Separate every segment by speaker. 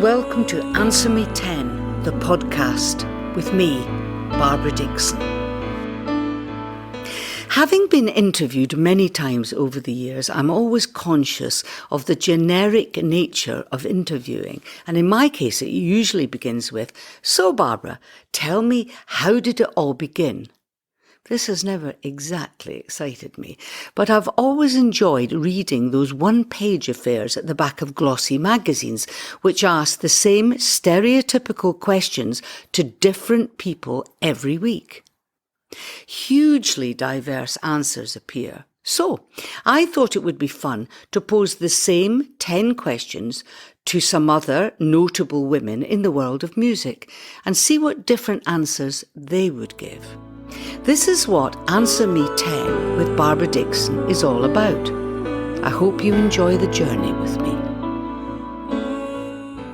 Speaker 1: welcome to Answer Me 10, the podcast, with me, Barbara Dickson. Having been interviewed many times over the years, I'm always conscious of the generic nature of interviewing. And in my case, it usually begins with, "So Barbara, tell me, how did it all begin?" This has never exactly excited me, but I've always enjoyed reading those one-page affairs at the back of glossy magazines, which ask the same stereotypical questions to different people every week. Hugely diverse answers appear. So, I thought it would be fun to pose the same 10 questions to some other notable women in the world of music and see what different answers they would give. This is what Answer Me 10 with Barbara Dickson is all about. I hope you enjoy the journey with me.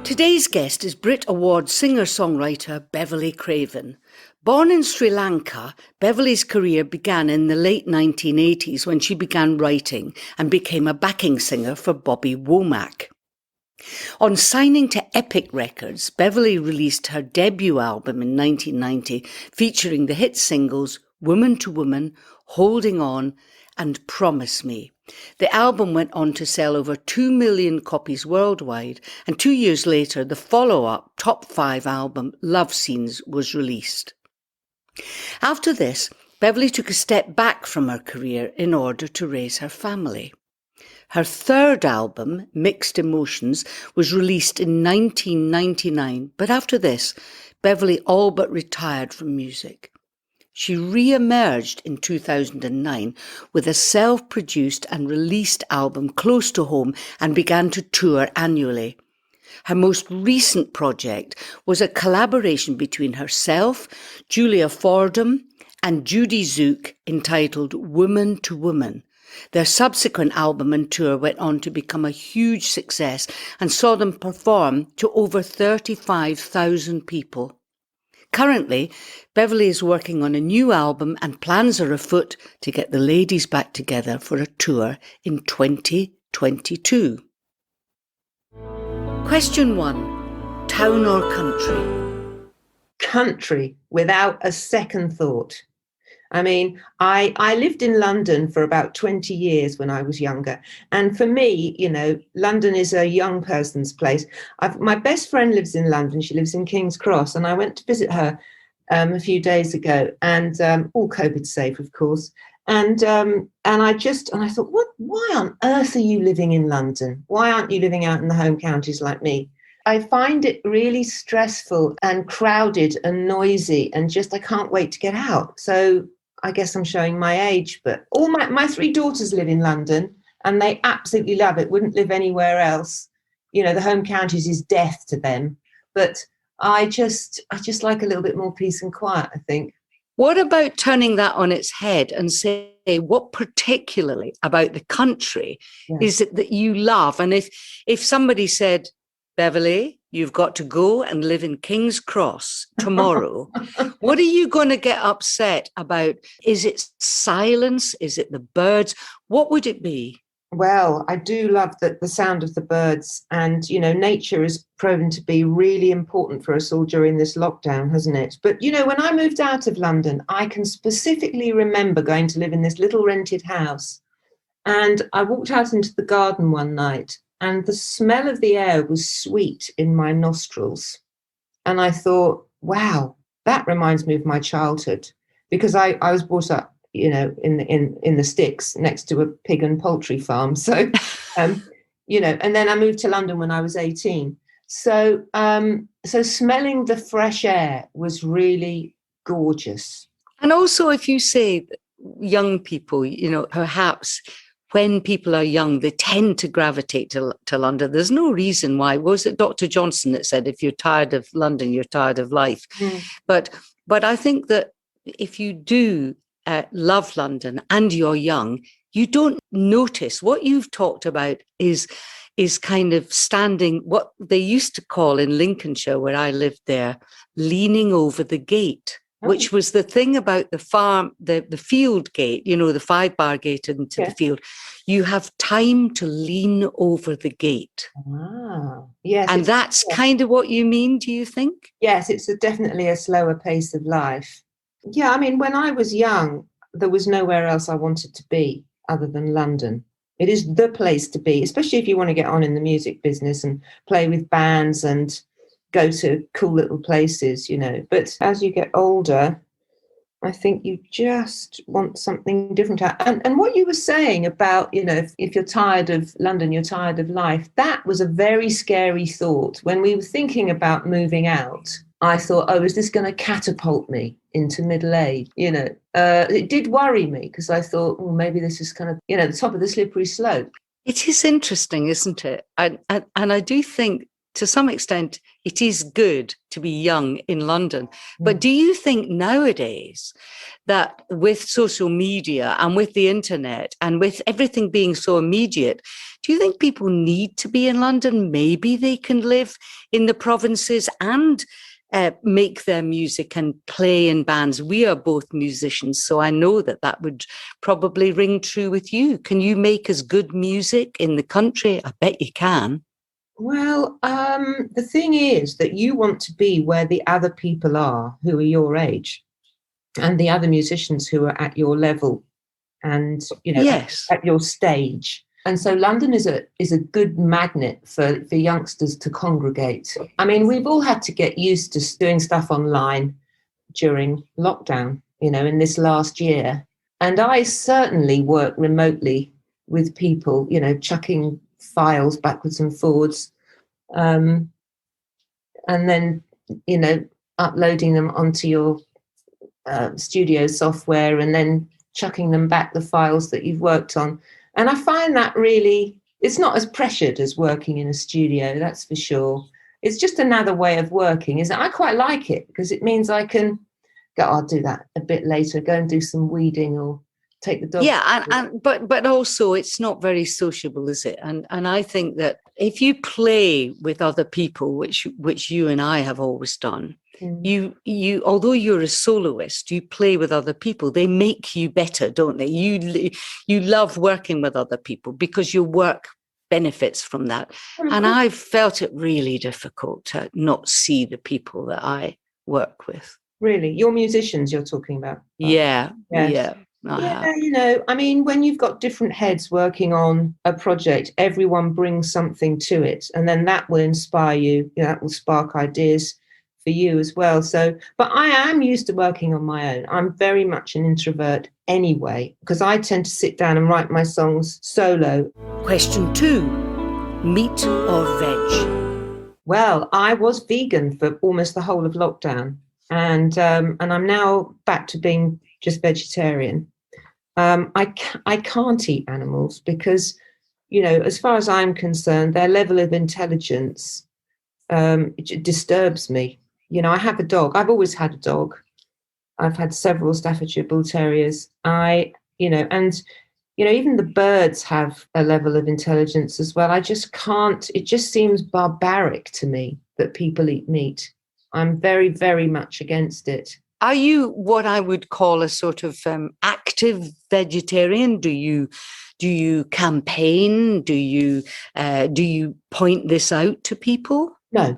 Speaker 1: Today's guest is Brit Award singer-songwriter Beverly Craven. Born in Sri Lanka, Beverly's career began in the late 1980s when she began writing and became a backing singer for Bobby Womack. On signing to Epic Records, Beverly released her debut album in 1990, featuring the hit singles Woman to Woman, Holding On, and Promise Me. The album went on to sell over 2 million copies worldwide, and 2 years later, the follow-up top 5 album, Love Scenes, was released. After this, Beverly took a step back from her career in order to raise her family. Her third album, Mixed Emotions, was released in 1999, but after this, Beverly all but retired from music. She re-emerged in 2009 with a self-produced and released album close to home and began to tour annually. Her most recent project was a collaboration between herself, Julia Fordham, and Judy Zook entitled Woman to Woman. Their subsequent album and tour went on to become a huge success and saw them perform to over 35,000 people. Currently, Beverly is working on a new album and plans are afoot to get the ladies back together for a tour in 2022. Question 1. Town or country?
Speaker 2: Country, without a second thought. I mean, I lived in London for about 20 years when I was younger. And for me, London is a young person's place. My best friend lives in London. She lives in King's Cross. And I went to visit her a few days ago, and all COVID safe, of course. And I thought, why on earth are you living in London? Why aren't you living out in the home counties like me? I find it really stressful and crowded and noisy, and just I can't wait to get out. So I guess I'm showing my age, but all my 3 daughters live in London and they absolutely love it, wouldn't live anywhere else. The home counties is death to them. But I just like a little bit more peace and quiet, I think.
Speaker 1: What about turning that on its head and say, what particularly about the country is it that you love? And if somebody said, Beverly, you've got to go and live in King's Cross tomorrow, what are you going to get upset about? Is it silence? Is it the birds? What would it be?
Speaker 2: Well, I do love the sound of the birds, and, nature has proven to be really important for us all during this lockdown, hasn't it? But, when I moved out of London, I can specifically remember going to live in this little rented house, and I walked out into the garden one night, and the smell of the air was sweet in my nostrils. And I thought, wow, that reminds me of my childhood, because I was brought up, in the sticks next to a pig and poultry farm. So, and then I moved to London when I was 18. So smelling the fresh air was really gorgeous.
Speaker 1: And also, if you say young people, perhaps when people are young, they tend to gravitate to London. There's no reason why. Was it Dr. Johnson that said, if you're tired of London, you're tired of life? Mm. But I think that if you do love London and you're young, you don't notice. What you've talked about is kind of standing, what they used to call in Lincolnshire, where I lived there, leaning over the gate.
Speaker 2: Oh,
Speaker 1: which was the thing about the farm, the field gate, you know, the 5-bar gate into the
Speaker 2: yeah.
Speaker 1: field. You have time to lean over the gate.
Speaker 2: Yes.
Speaker 1: And that's kind of what you mean, do you think?
Speaker 2: Yes, it's definitely a slower pace of life. Yeah, I mean, when I was young, there was nowhere else I wanted to be other than London. It is the place to be, especially if you want to get on in the music business and play with bands and go to cool little places, you know. But as you get older, I think you just want something different. And what you were saying about, you know, if you're tired of London, you're tired of life, that was a very scary thought. When we were thinking about moving out, I thought, oh, is this going to catapult me into middle age? You know, it did worry me because I thought, well, maybe this is kind of, you know, the top of the slippery slope.
Speaker 1: It is interesting, isn't it? And I do think to some extent it is good to be young in London. But do you think nowadays that with social media and with the internet and with everything being so immediate, do you think people need to be in London? Maybe they can live in the provinces and make their music and play in bands. We are both musicians, so I know that that would probably ring true with you. Can you make as good music in the country? I bet you can.
Speaker 2: Well, the thing is that you want to be where the other people are who are your age and the other musicians who are at your level and, you know,
Speaker 1: yes,
Speaker 2: at your stage. And so London is a good magnet for youngsters to congregate. I mean, we've all had to get used to doing stuff online during lockdown, you know, in this last year. And I certainly work remotely with people, you know, chucking files backwards and forwards, and then, you know, uploading them onto your studio software and then chucking them back, the files that you've worked on. And I find that really, it's not as pressured as working in a studio, that's for sure. It's just another way of working, isn't it? I quite like it because it means I can go, I'll do that a bit later, go and do some weeding or take the dog.
Speaker 1: Yeah, but also it's not very sociable, is it? And I think that if you play with other people, which you and I have always done, you although you're a soloist, you play with other people. They make you better, don't they? You love working with other people because your work benefits from that. And I've felt it really difficult to not see the people that I work with.
Speaker 2: Really? You're musicians you're talking about?
Speaker 1: Yeah,
Speaker 2: yes.
Speaker 1: Yeah.
Speaker 2: Yeah, you know, I mean, when you've got different heads working on a project, everyone brings something to it, and then that will inspire you. You know, that will spark ideas for you as well. So, but I am used to working on my own. I'm very much an introvert anyway, because I tend to sit down and write my songs solo.
Speaker 1: Question 2, meat or veg?
Speaker 2: Well, I was vegan for almost the whole of lockdown, and I'm now back to being just vegetarian. I can't eat animals because, you know, as far as I'm concerned, their level of intelligence it disturbs me. You know, I have a dog. I've always had a dog. I've had several Staffordshire Bull Terriers. Even the birds have a level of intelligence as well. I just can't. It just seems barbaric to me that people eat meat. I'm very, very much against it.
Speaker 1: Are you what I would call a sort of active vegetarian? Do you campaign? Do you point this out to people?
Speaker 2: No,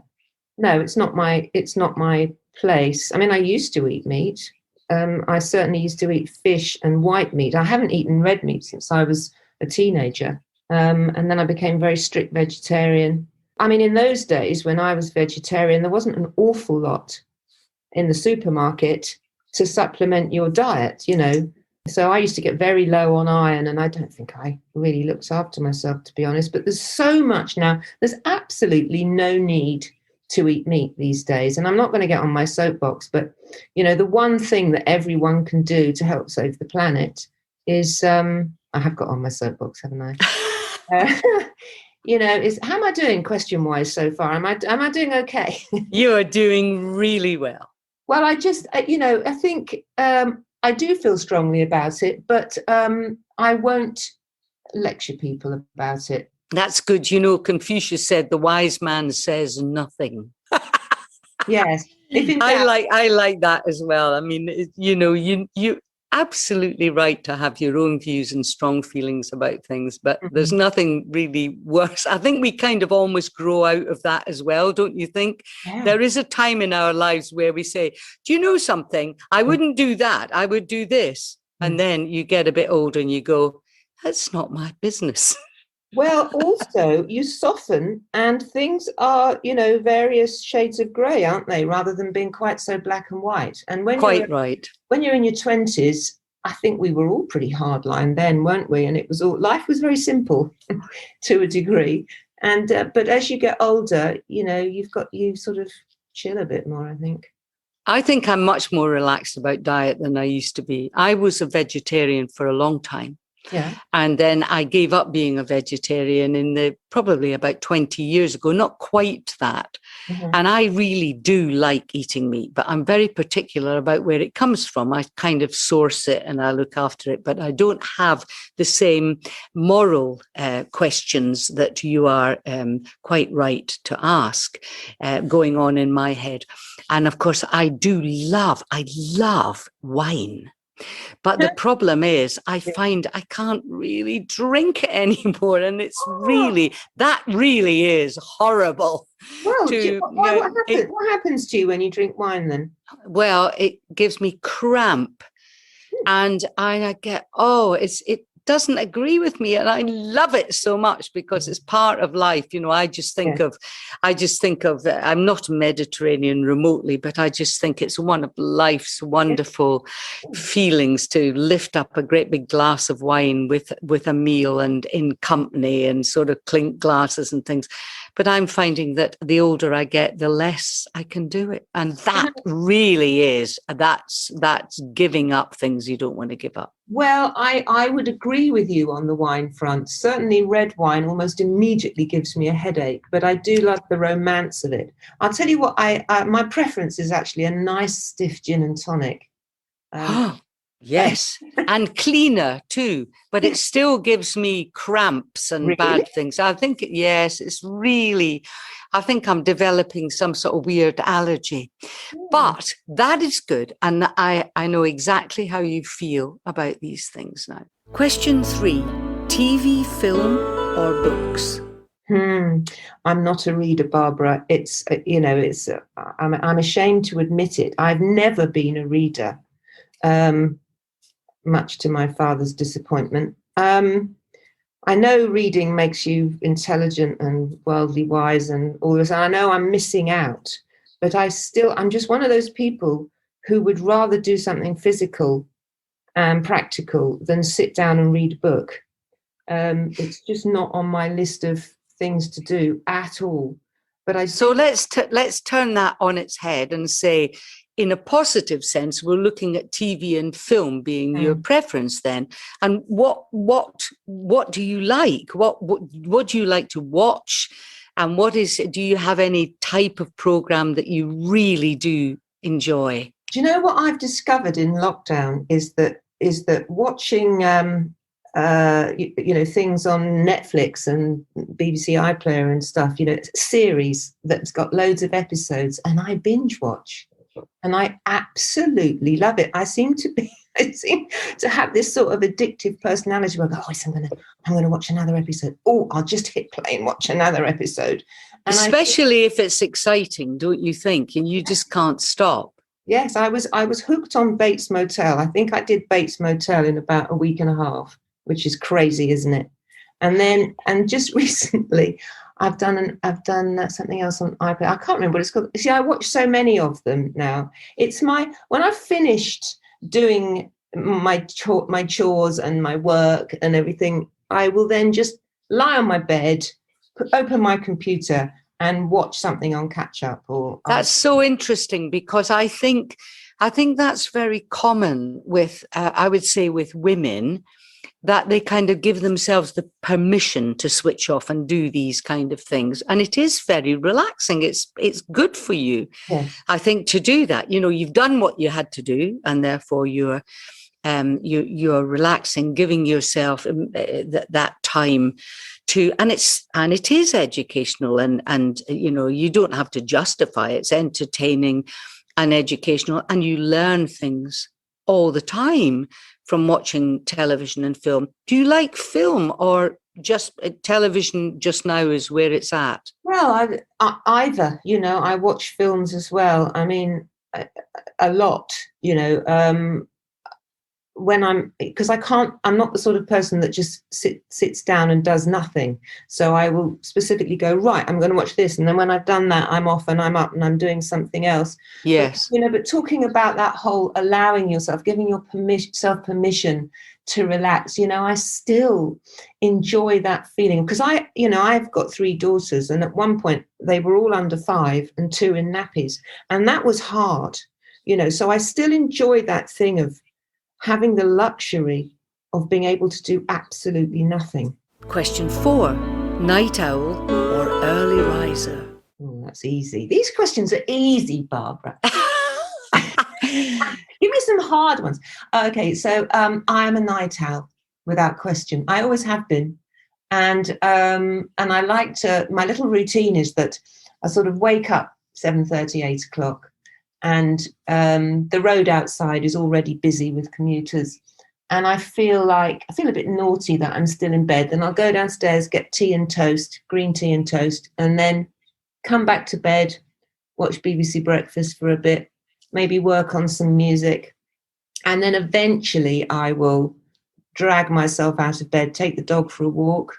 Speaker 2: it's not my place. I mean, I used to eat meat. I certainly used to eat fish and white meat. I haven't eaten red meat since I was a teenager, and then I became very strict vegetarian. I mean, in those days when I was vegetarian, there wasn't an awful lot in the supermarket to supplement your diet, you know. So I used to get very low on iron, and I don't think I really looked after myself, to be honest. But there's so much now. There's absolutely no need to eat meat these days. And I'm not going to get on my soapbox, but, you know, the one thing that everyone can do to help save the planet is, I have got on my soapbox, haven't I? You know, is how am I doing question-wise so far? Am I doing okay?
Speaker 1: You are doing really well.
Speaker 2: Well, I just, you know, I think I do feel strongly about it, but I won't lecture people about it.
Speaker 1: That's good. You know, Confucius said, the wise man says nothing.
Speaker 2: Yes. If in
Speaker 1: I
Speaker 2: doubt,
Speaker 1: like that as well. I mean, you absolutely right to have your own views and strong feelings about things, but there's
Speaker 2: Mhm.
Speaker 1: nothing really worse. I think we kind of almost grow out of that as well, don't you think?
Speaker 2: Yeah.
Speaker 1: There is a time in our lives where we say, do you know something? I wouldn't do that. I would do this.
Speaker 2: Mm.
Speaker 1: And then you get a bit older and you go, that's not my business.
Speaker 2: Well, also you soften and things are, various shades of grey, aren't they? Rather than being quite so black and white. And
Speaker 1: Quite right.
Speaker 2: when you're in your 20s, I think we were all pretty hardline then, weren't we? And life was very simple to a degree. And but as you get older, you sort of chill a bit more, I think.
Speaker 1: I think I'm much more relaxed about diet than I used to be. I was a vegetarian for a long time.
Speaker 2: Yeah.
Speaker 1: And then I gave up being a vegetarian probably about 20 years ago, not quite that.
Speaker 2: Mhm.
Speaker 1: And I really do like eating meat, but I'm very particular about where it comes from. I kind of source it and I look after it, but I don't have the same moral questions that you are quite right to ask going on in my head. And of course, I love wine. But the problem is, I find I can't really drink it anymore. And that really is horrible
Speaker 2: Well,
Speaker 1: to,
Speaker 2: what happens to you when you drink wine then?
Speaker 1: well, it gives me cramp and I get, it doesn't agree with me. And I love it so much because it's part of life. I just think
Speaker 2: Yeah.
Speaker 1: of, I'm not Mediterranean remotely, but I just think it's one of life's wonderful feelings to lift up a great big glass of wine with a meal and in company and sort of clink glasses and things. But I'm finding that the older I get, the less I can do it. And that really that's giving up things you don't want to give up.
Speaker 2: Well, I would agree with you on the wine front. Certainly red wine almost immediately gives me a headache, but I do love the romance of it. I'll tell you what, my preference is actually a nice stiff gin and tonic.
Speaker 1: Yes, and cleaner too, but it still gives me cramps and
Speaker 2: Really?
Speaker 1: bad things. I think, yes, I think I'm developing some sort of weird allergy, but that is good. And I know exactly how you feel about these things now. Question 3, TV, film or books?
Speaker 2: I'm not a reader, Barbara. I'm ashamed to admit it. I've never been a reader. Much to my father's disappointment. I know reading makes you intelligent and worldly wise and all this. I know I'm missing out, but I'm just one of those people who would rather do something physical and practical than sit down and read a book. It's just not on my list of things to do at all. But
Speaker 1: So let's turn that on its head and say, in a positive sense, we're looking at TV and film being your preference then. And what do you like? What do you like to watch? And do you have any type of program that you really do enjoy?
Speaker 2: Do you know what I've discovered in lockdown is that watching things on Netflix and BBC iPlayer and stuff, series that's got loads of episodes, and I binge watch. And I absolutely love it. I seem to have this sort of addictive personality where I go, I'm going to watch another episode. Oh, I'll just hit play and watch another episode. And
Speaker 1: especially if it's exciting, don't you think? And you just can't stop.
Speaker 2: Yes, I was hooked on Bates Motel. I think I did Bates Motel in about a week and a half, which is crazy, isn't it? And just recently, I've done something else on iPad. I can't remember what it's called. See, I watch so many of them now. When I've finished doing my chores and my work and everything, I will then just lie on my bed, open my computer, and watch something on catch up.
Speaker 1: That's so interesting because I think that's very common with, I would say, with women, that they kind of give themselves the permission to switch off and do these kind of things. And it is very relaxing. It's good for you,
Speaker 2: yes.
Speaker 1: I think, to do that. You've done what you had to do, and therefore you're you're relaxing, giving yourself that time to, and it is educational, and you don't have to justify it. It's entertaining and educational, and you learn things all the time from watching television and film. Do you like film, or just television just now is where it's at?
Speaker 2: Well, either, I watch films as well. I mean, a lot, because I'm not the sort of person that just sits down and does nothing. So I will specifically go, right, I'm going to watch this. And then when I've done that, I'm off and I'm up and I'm doing something else.
Speaker 1: Yes.
Speaker 2: But talking about that whole allowing yourself, giving your self permission to relax, I still enjoy that feeling, because I've got 3 daughters, and at one point they were all under 5 and 2 in nappies. And that was hard, so I still enjoy that thing of having the luxury of being able to do absolutely nothing.
Speaker 1: Question 4, night owl or early riser?
Speaker 2: Oh, that's easy. These questions are easy, Barbara. Give me some hard ones. Okay, so I am a night owl, without question. I always have been. And I like to, my little routine is that I sort of wake up 7:30, 8 o'clock. And the road outside is already busy with commuters. And I feel a bit naughty that I'm still in bed. Then I'll go downstairs, get tea and toast, green tea and toast, and then come back to bed, watch BBC Breakfast for a bit, maybe work on some music. And then eventually I will drag myself out of bed, take the dog for a walk.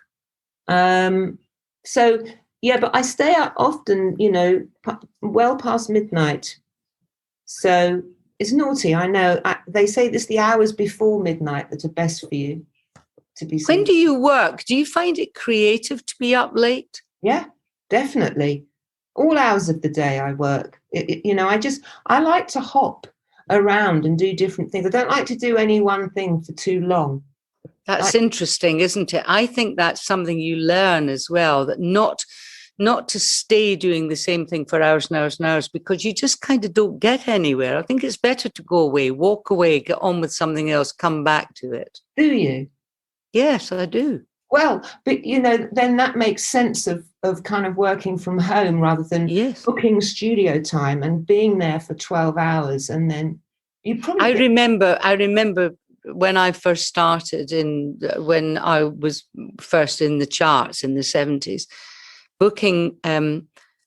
Speaker 2: So, yeah, but I stay up often, well past midnight. So it's naughty, I know. They say it's the hours before midnight that are best for you to be seen.
Speaker 1: When do you work? Do you find it creative to be up late?
Speaker 2: Yeah, definitely. All hours of the day I work. I like to hop around and do different things. I don't like to do any one thing for too long.
Speaker 1: That's interesting, isn't it? I think that's something you learn as well, that not to stay doing the same thing for hours and hours and hours, because you just kind of don't get anywhere. I think it's better to go away, walk away, get on with something else, come back to it.
Speaker 2: Do you?
Speaker 1: Yes, I do.
Speaker 2: Well, but, then that makes sense of kind of working from home rather than booking studio time and being there for 12 hours. And then you probably... I
Speaker 1: remember when I first started, when I was first in the charts in the 70s, booking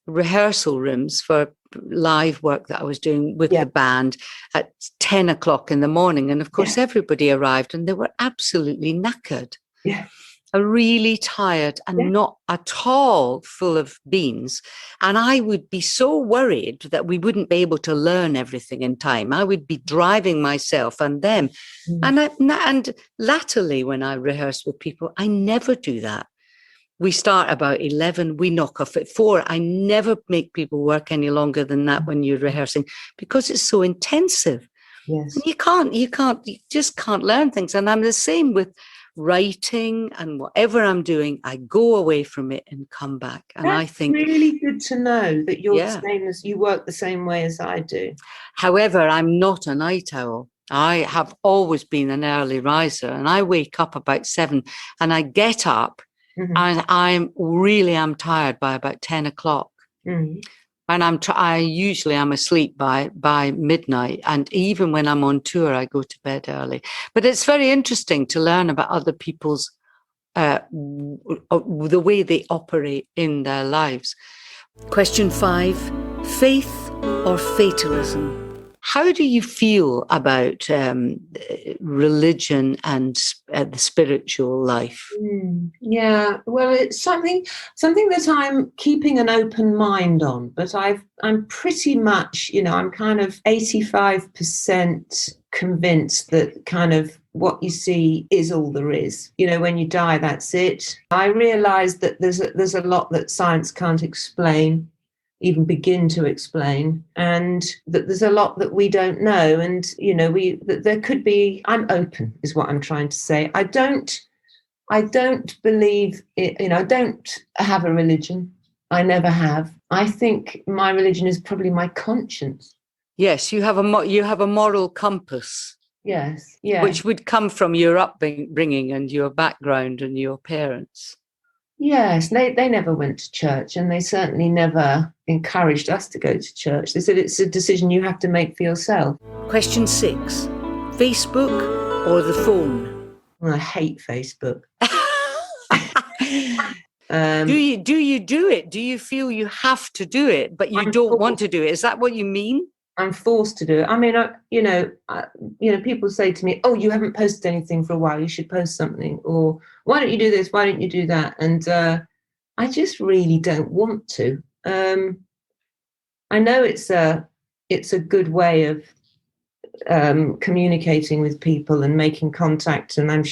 Speaker 1: rehearsal rooms for live work that I was doing with the band at 10 o'clock in the morning. And of course, everybody arrived and they were absolutely knackered.
Speaker 2: Yeah.
Speaker 1: Really tired and not at all full of beans. And I would be so worried that we wouldn't be able to learn everything in time. I would be driving myself and them. And latterly, when I rehearse with people, I never do that. We start about 11, we knock off at 4. I never make people work any longer than that when you're rehearsing, because it's so intensive.
Speaker 2: Yes.
Speaker 1: And you just can't learn things. And I'm the same with writing and whatever I'm doing. I go away from it and come back. And
Speaker 2: That's
Speaker 1: I think
Speaker 2: really good to know that you're the same, as you work the same way as I do.
Speaker 1: However, I'm not a night owl. I have always been an early riser, and I wake up about 7 and I get up. And I'm tired by about 10 o'clock. And I usually am asleep by midnight. And even when I'm on tour, I go to bed early. But it's very interesting to learn about other people's, the way they operate in their lives. Question 5, faith or fatalism? How do you feel about religion and the spiritual life?
Speaker 2: Yeah, well, it's something that I'm keeping an open mind on, but I'm pretty much, I'm kind of 85% convinced that kind of what you see is all there is. When you die, that's it. I realise that there's a lot that science can't explain, even begin to explain, and that there's a lot that we don't know, and that there could be. I'm open is what I'm trying to say. I don't believe it, I don't have a religion. I never have. I think my religion is probably my conscience.
Speaker 1: Yes, you have a moral compass.
Speaker 2: Yes. Yeah.
Speaker 1: which would come from your upbringing and your background and your parents.
Speaker 2: Yes, they never went to church, and they certainly never encouraged us to go to church. They said it's a decision you have to make for yourself.
Speaker 1: Question 6. Facebook or the phone?
Speaker 2: I hate Facebook.
Speaker 1: Do you do it? Do you feel you have to do it, but you don't want to do it? Is that what you mean?
Speaker 2: I'm forced to do it. I mean, people say to me, "Oh, you haven't posted anything for a while. You should post something." Or, "Why don't you do this? Why don't you do that?" And I just really don't want to. I know it's a good way of communicating with people and making contact, and I'm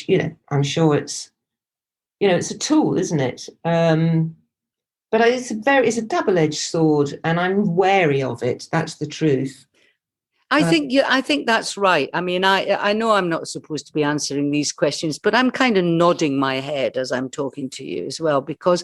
Speaker 2: sure it's a tool, isn't it? But it's a double-edged sword, and I'm wary of it. That's the truth.
Speaker 1: I think that's right. I mean, I know I'm not supposed to be answering these questions, but I'm kind of nodding my head as I'm talking to you as well, because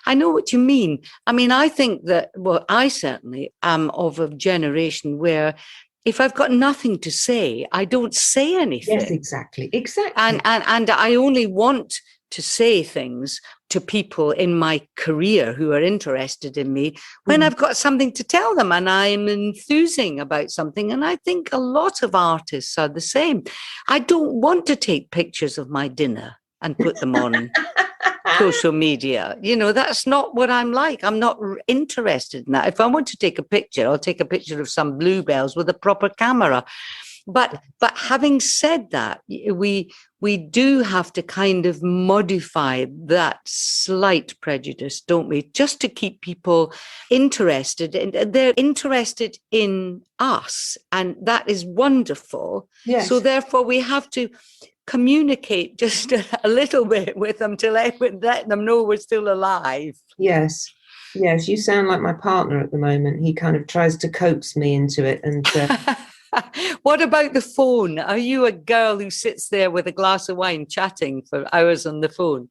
Speaker 1: I know what you mean. I mean, I think that, well, I certainly am of a generation where if I've got nothing to say, I don't say anything.
Speaker 2: Yes, exactly.
Speaker 1: And I only want to say things to people in my career who are interested in me when I've got something to tell them and I'm enthusing about something. And I think a lot of artists are the same. I don't want to take pictures of my dinner and put them on social media. That's not what I'm like. I'm not interested in that. If I want to take a picture, I'll take a picture of some bluebells with a proper camera. But having said that, we do have to kind of modify that slight prejudice, don't we? Just to keep people interested. They're interested in us, and that is wonderful.
Speaker 2: Yes.
Speaker 1: So therefore, we have to communicate just a little bit with them to let them know we're still alive.
Speaker 2: Yes. Yes, you sound like my partner at the moment. He kind of tries to coax me into it, and
Speaker 1: what about the phone? Are you a girl who sits there with a glass of wine chatting for hours on the phone?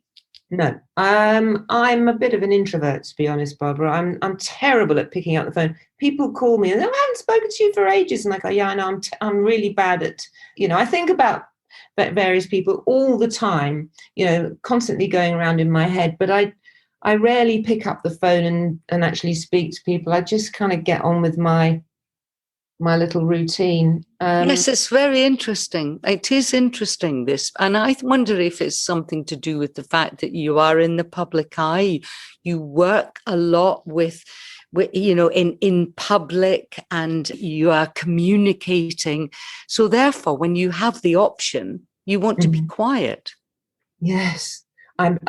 Speaker 2: No, I'm a bit of an introvert, to be honest, Barbara. I'm terrible at picking up the phone. People call me and I haven't spoken to you for ages, and I go, yeah, I know. I'm really bad at, I think about various people all the time, constantly going around in my head, but I rarely pick up the phone and actually speak to people. I just kind of get on with my little routine.
Speaker 1: Yes, it's very interesting. It is interesting, this. And I wonder if it's something to do with the fact that you are in the public eye. You work a lot with in public, and you are communicating. So therefore, when you have the option, you want to be quiet.
Speaker 2: Yes. I'm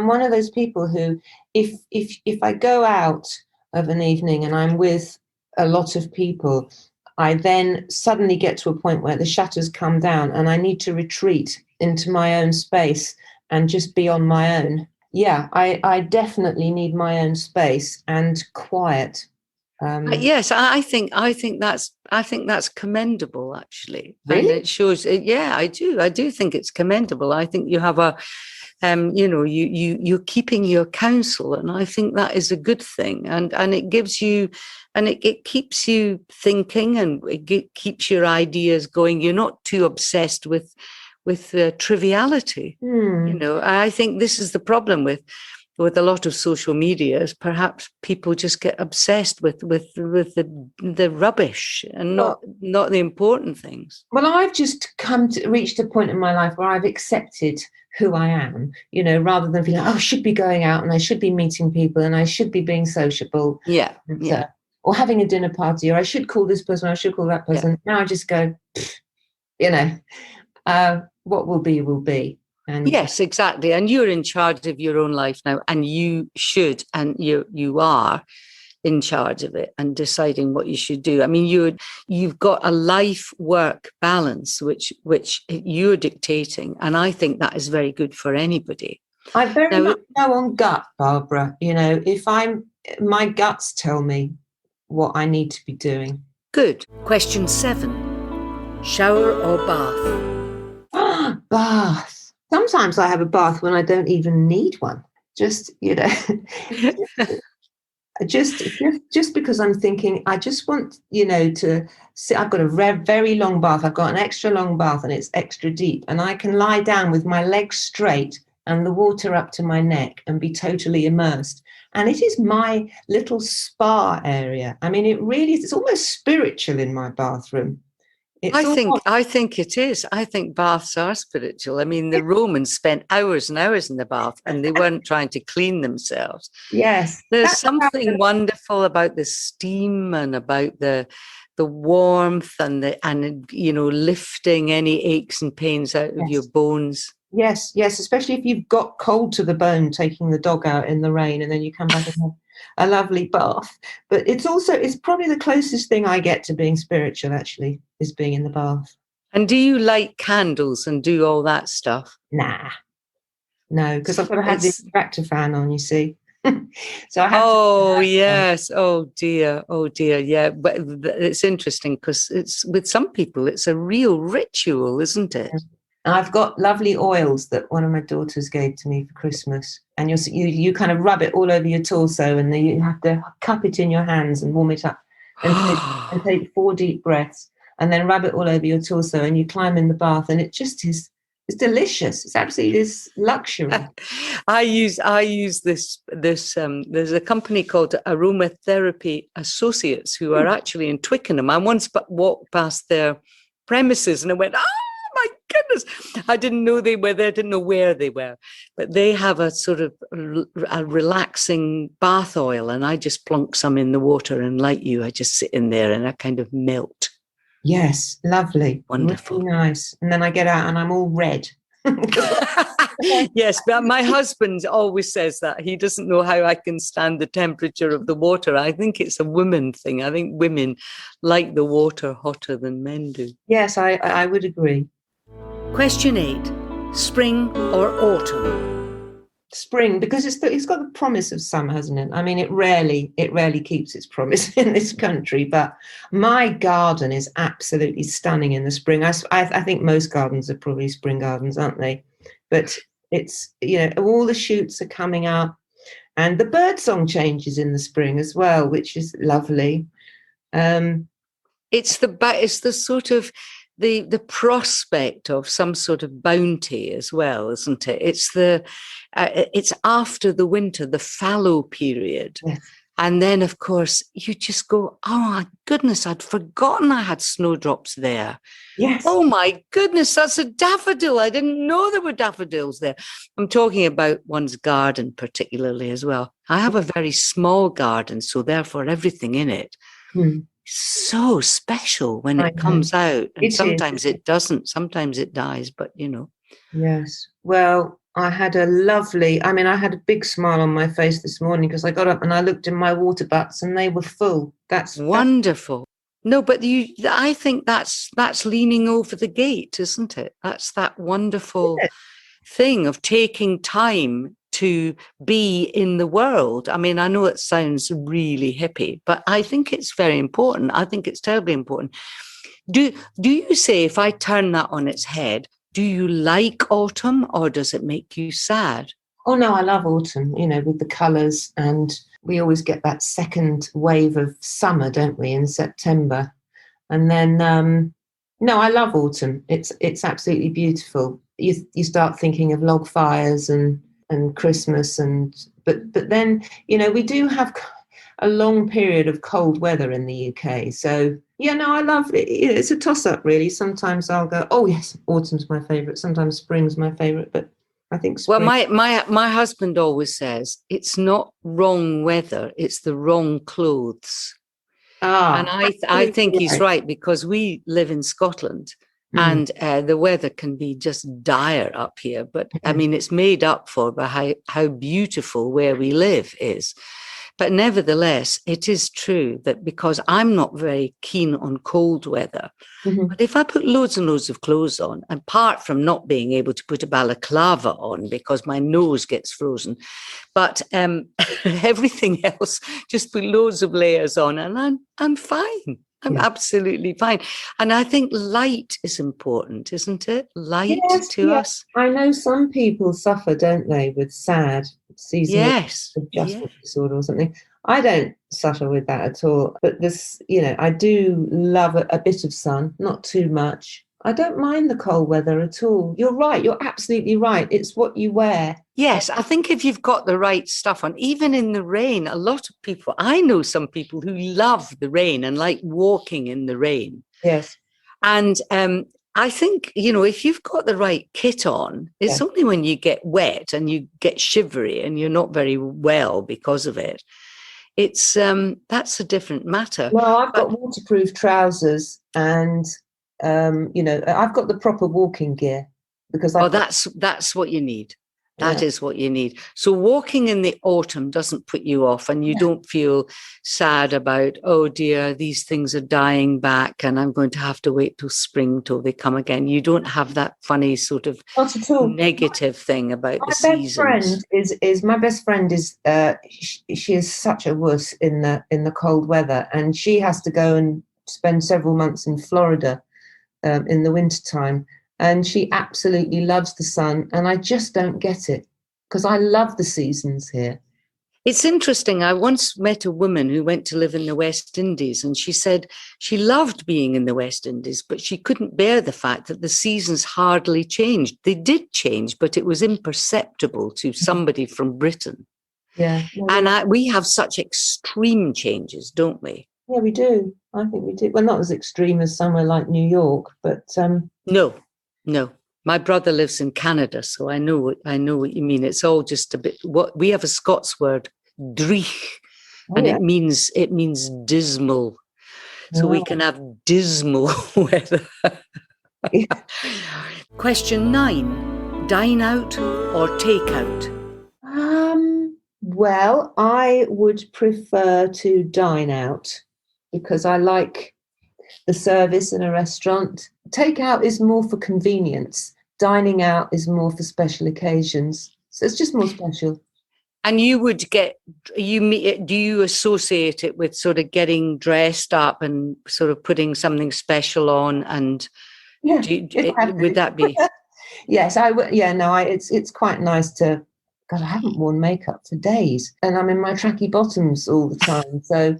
Speaker 2: one of those people who, if I go out of an evening and I'm with a lot of people, I then suddenly get to a point where the shutters come down and I need to retreat into my own space and just be on my own. Yeah, I definitely need my own space and quiet.
Speaker 1: Yes, I think that's commendable, actually.
Speaker 2: Really?
Speaker 1: And it shows. Yeah, I do think it's commendable. I think you have a you're keeping your counsel, and I think that is a good thing, and it gives you, and it keeps you thinking, and it keeps your ideas going. You're not too obsessed with triviality. I think this is the problem with a lot of social media, is perhaps people just get obsessed with the rubbish and not the important things.
Speaker 2: Well, I've just reached a point in my life where I've accepted who I am, rather than feeling, I should be going out and I should be meeting people and I should be being sociable.
Speaker 1: Yeah.
Speaker 2: Or having a dinner party, or I should call this person, or I should call that person. Yeah. Now I just go, what will be, will be. And
Speaker 1: yes, exactly. And you're in charge of your own life now, and you should, and you are in charge of it and deciding what you should do. I mean, you've got a life-work balance, which you're dictating, and I think that is very good for anybody.
Speaker 2: I very much go on gut, Barbara. If my guts tell me what I need to be doing.
Speaker 1: Good. Question 7. Shower or bath?
Speaker 2: Bath. Sometimes I have a bath when I don't even need one. Just, just because I'm thinking, I just want, to sit. I've got a very long bath. I've got an extra long bath and it's extra deep. And I can lie down with my legs straight and the water up to my neck and be totally immersed. And it is my little spa area. I mean, it really is. It's almost spiritual in my bathroom.
Speaker 1: I think it is. I think baths are spiritual. I mean, the Romans spent hours and hours in the bath and they weren't trying to clean themselves.
Speaker 2: Yes.
Speaker 1: There's something wonderful about the steam and about the warmth and lifting any aches and pains out of your bones.
Speaker 2: Yes, especially if you've got cold to the bone taking the dog out in the rain and then you come back and have a lovely bath. But it's probably the closest thing I get to being spiritual, actually, is being in the bath.
Speaker 1: And do you light candles and do all that stuff?
Speaker 2: Nah, no, because I've got to have the extractor fan on, you see. So I have
Speaker 1: yes. Oh dear. Yeah. But it's interesting because it's with some people, it's a real ritual, isn't it?
Speaker 2: I've got lovely oils that one of my daughters gave to me for Christmas, and you kind of rub it all over your torso, and then you have to cup it in your hands and warm it up, and take 4 deep breaths, and then rub it all over your torso, and you climb in the bath, and it just is. It's delicious. It's absolutely this luxury.
Speaker 1: I use this. There's a company called Aromatherapy Associates who are actually in Twickenham. I once walked past their premises and I went, oh my goodness! I didn't know they were there. I didn't know where they were, but they have a sort of a relaxing bath oil, and I just plunk some in the water, and like you, I just sit in there and I kind of melt.
Speaker 2: Yes, lovely.
Speaker 1: Wonderful.
Speaker 2: Really nice. And then I get out and I'm all red.
Speaker 1: Yes, but my husband always says that. He doesn't know how I can stand the temperature of the water. I think it's a woman thing. I think women like the water hotter than men do.
Speaker 2: Yes, I would agree.
Speaker 1: Question 8. Spring or autumn?
Speaker 2: Spring, because it's got the promise of summer, hasn't it? I mean, it rarely keeps its promise in this country, but my garden is absolutely stunning in the spring. I think most gardens are probably spring gardens, aren't they? But it's, all the shoots are coming up, and the birdsong changes in the spring as well, which is lovely.
Speaker 1: It's the sort of the prospect of some sort of bounty as well, isn't it? It's after the winter, the fallow period.
Speaker 2: Yes.
Speaker 1: And then, of course, you just go, oh, my goodness, I'd forgotten I had snowdrops there.
Speaker 2: Yes.
Speaker 1: Oh, my goodness, that's a daffodil. I didn't know there were daffodils there. I'm talking about one's garden particularly as well. I have a very small garden, so therefore everything in it is so special when it comes out. And sometimes it doesn't. Sometimes it dies, but,
Speaker 2: Yes. Well, I had a big smile on my face this morning because I got up and I looked in my water butts and they were full. That's
Speaker 1: wonderful. No, but I think that's leaning over the gate, isn't it? That's that wonderful thing of taking time to be in the world. I mean, I know it sounds really hippie, but I think it's very important. I think it's terribly important. Do you say, if I turn that on its head, do you like autumn or does it make you sad?
Speaker 2: Oh, no, I love autumn, with the colours, and we always get that second wave of summer, don't we, in September. And then, no, I love autumn. It's absolutely beautiful. You start thinking of log fires and Christmas, but then, we do have a long period of cold weather in the UK. So, I love it. It's a toss-up, really. Sometimes I'll go, oh, yes, autumn's my favourite. Sometimes spring's my favourite, but I think spring.
Speaker 1: Well, my husband always says it's not wrong weather, it's the wrong clothes. And I think he's right, because we live in Scotland and the weather can be just dire up here. But I mean, it's made up for by how beautiful where we live is. But nevertheless, it is true that because I'm not very keen on cold weather, but if I put loads and loads of clothes on, apart from not being able to put a balaclava on because my nose gets frozen, but everything else, just put loads of layers on and I'm fine. I'm absolutely fine. And I think light is important, isn't it? Light to us.
Speaker 2: I know some people suffer, don't they, with SAD, seasonal
Speaker 1: Yes. Yeah.
Speaker 2: adjustment disorder or something. I don't suffer with that at all. But this, I do love a bit of sun, not too much. I don't mind the cold weather at all. You're right. You're absolutely right. It's what you wear.
Speaker 1: Yes, I think if you've got the right stuff on, even in the rain, a lot of people, I know some people who love the rain and like walking in the rain.
Speaker 2: Yes.
Speaker 1: And I think, if you've got the right kit on, it's only when you get wet and you get shivery and you're not very well because of it. It's that's a different matter.
Speaker 2: Well, I've got waterproof trousers and, I've got the proper walking gear because
Speaker 1: that's what you need. That is what you need. So walking in the autumn doesn't put you off and you don't feel sad about, oh dear, these things are dying back and I'm going to have to wait till spring till they come again. You don't have that funny sort of negative thing about the seasons.
Speaker 2: My best friend is she is such a wuss in the cold weather, and she has to go and spend several months in Florida in the wintertime. And she absolutely loves the sun. And I just don't get it because I love the seasons here.
Speaker 1: It's interesting. I once met a woman who went to live in the West Indies, and she said she loved being in the West Indies, but she couldn't bear the fact that the seasons hardly changed. They did change, but it was imperceptible to somebody from Britain.
Speaker 2: Yeah.
Speaker 1: And we have such extreme changes, don't we?
Speaker 2: Yeah, we do. I think we do. Well, not as extreme as somewhere like New York, but...
Speaker 1: No, my brother lives in Canada, so I know what you mean. It's all just a bit. What we have a Scots word, dreich, and it means dismal. So we can have dismal weather. Question 9: dine out or take out?
Speaker 2: Well, I would prefer to dine out because I like the service in a restaurant. Takeout is more for convenience. Dining out is more for special occasions. So it's just more special.
Speaker 1: And do you associate it with sort of getting dressed up and sort of putting something special on? And would that be?
Speaker 2: Yes, I would. Yeah, no, it's quite nice to. God, I haven't worn makeup for days, and I'm in my tracky bottoms all the time. So.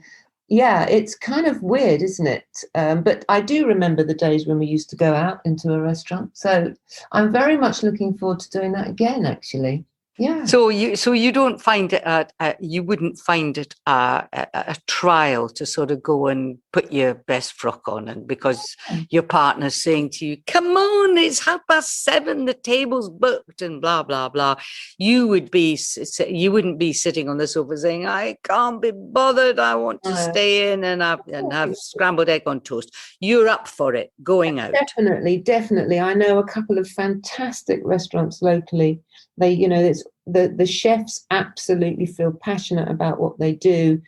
Speaker 2: Yeah, it's kind of weird, isn't it? But I do remember the days when we used to go out into a restaurant. So I'm very much looking forward to doing that again, actually. Yeah.
Speaker 1: So you don't find it you wouldn't find it a trial to sort of go and put your best frock on, and because your partner's saying to you, "Come on, it's 7:30, the table's booked," and blah blah blah. You wouldn't be sitting on the sofa saying, "I can't be bothered. I want to stay in and have scrambled egg on toast." You're up for it, going out.
Speaker 2: Definitely. I know a couple of fantastic restaurants locally. They, it's the chefs absolutely feel passionate about what they do.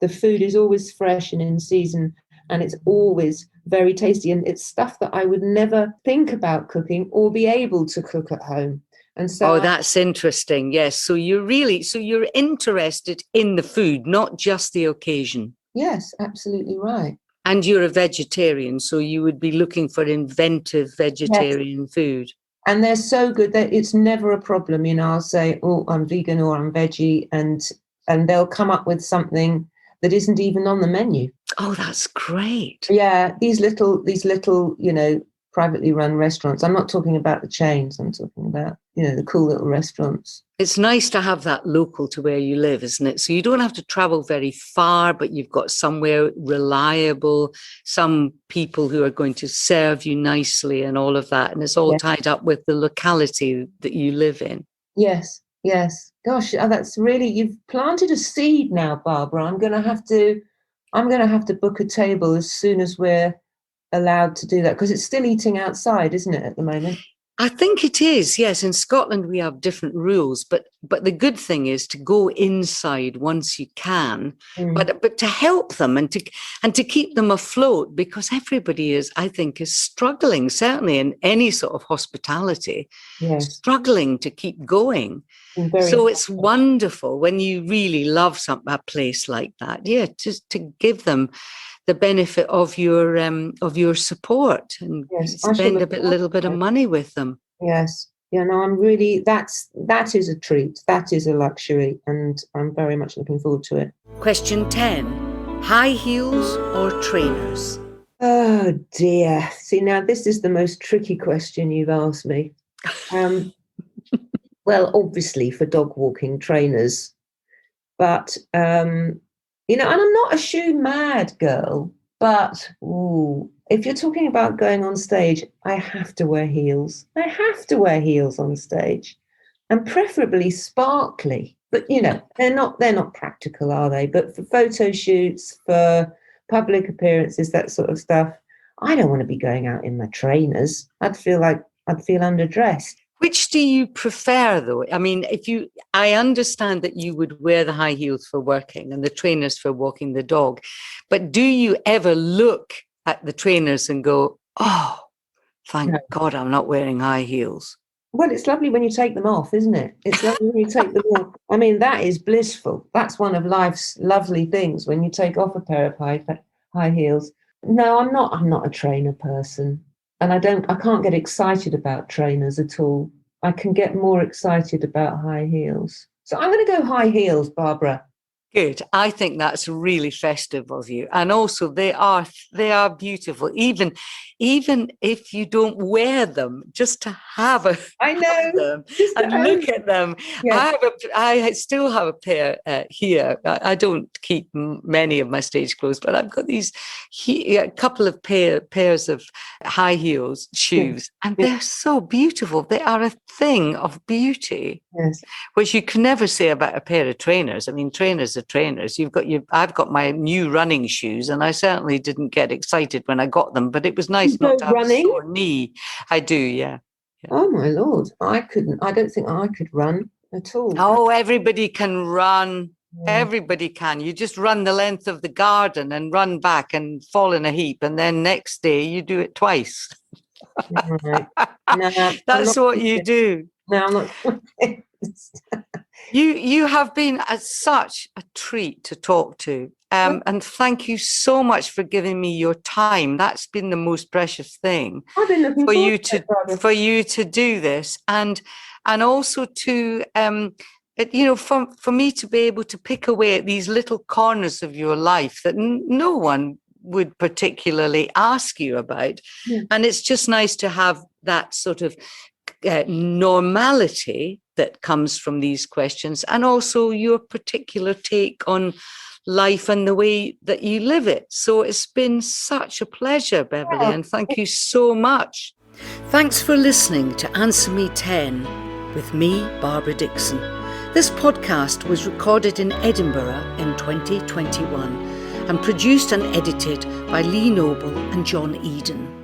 Speaker 2: The food is always fresh and in season, and it's always very tasty. And it's stuff that I would never think about cooking or be able to cook at home. And so,
Speaker 1: that's interesting. Yes, so you're interested in the food, not just the occasion.
Speaker 2: Yes, absolutely right.
Speaker 1: And you're a vegetarian, so you would be looking for inventive vegetarian food.
Speaker 2: And they're so good that it's never a problem. I'll say, "Oh, I'm vegan" or "I'm veggie," and they'll come up with something that isn't even on the menu.
Speaker 1: Oh, that's great.
Speaker 2: Yeah, these little, privately run restaurants. I'm not talking about the chains. I'm talking about, the cool little restaurants.
Speaker 1: It's nice to have that local to where you live, isn't it? So you don't have to travel very far, but you've got somewhere reliable, some people who are going to serve you nicely and all of that. And it's all tied up with the locality that you live in.
Speaker 2: Yes. Gosh, that's really, you've planted a seed now, Barbara. I'm going to have to book a table as soon as we're allowed to do that, because it's still eating outside, isn't it, at the moment?
Speaker 1: I think it is, yes. In Scotland, we have different rules, but the good thing is to go inside once you can, but to help them and to keep them afloat, because everybody is struggling, certainly in any sort of hospitality, struggling to keep going. So it's wonderful when you really love a place like that. Yeah, just to give them the benefit of your support and spend a little bit of money with them.
Speaker 2: Yes, You know, that is a treat. That is a luxury, and I'm very much looking forward to it.
Speaker 1: Question 10. High heels or trainers?
Speaker 2: Oh dear. See, now this is the most tricky question you've asked me. Well, obviously for dog walking, trainers, but you know, and I'm not a shoe mad girl, but if you're talking about going on stage, I have to wear heels. I have to wear heels on stage, and preferably sparkly. But you know, they're not practical, are they? But for photo shoots, for public appearances, that sort of stuff, I don't want to be going out in my trainers. I'd feel underdressed.
Speaker 1: Which do you prefer, though? I mean, I understand that you would wear the high heels for working and the trainers for walking the dog, but do you ever look at the trainers and go, oh, thank God I'm not wearing high heels?
Speaker 2: Well, it's lovely when you take them off, isn't it? It's lovely when you take them off. I mean, that is blissful. That's one of life's lovely things, when you take off a pair of high heels. No, I'm not a trainer person. And I can't get excited about trainers at all. I can get more excited about high heels. So I'm going to go high heels, Barbara.
Speaker 1: Good. I think that's really festive of you. And also they are beautiful. Even if you don't wear them, just to have them and look at them. Yeah. I still have a pair here. I don't keep many of my stage clothes, but I've got a couple of pairs of high heels shoes, and they're so beautiful. They are a thing of beauty, which you can never say about a pair of trainers. I mean, trainers are trainers. I've got my new running shoes, and I certainly didn't get excited when I got them, but it was nice not to have a sore knee. I do, yeah.
Speaker 2: Oh my Lord, I couldn't. I don't think I could run at all.
Speaker 1: Oh, everybody can run. Yeah. Everybody can. You just run the length of the garden and run back and fall in a heap, and then next day you do it twice.
Speaker 2: Right. No,
Speaker 1: that's what you do.
Speaker 2: No, I'm not.
Speaker 1: You have been such a treat to talk to. And thank you so much for giving me your time. That's been the most precious thing for you to do this, and also to for me to be able to pick away at these little corners of your life that no one would particularly ask you about. Yeah. And it's just nice to have that sort of normality that comes from these questions, and also your particular take on life and the way that you live it. So it's been such a pleasure, Beverly, and thank you so much. Thanks for listening to Answer Me 10 with me, Barbara Dickson. This podcast was recorded in Edinburgh in 2021 and produced and edited by Lee Noble and John Eden.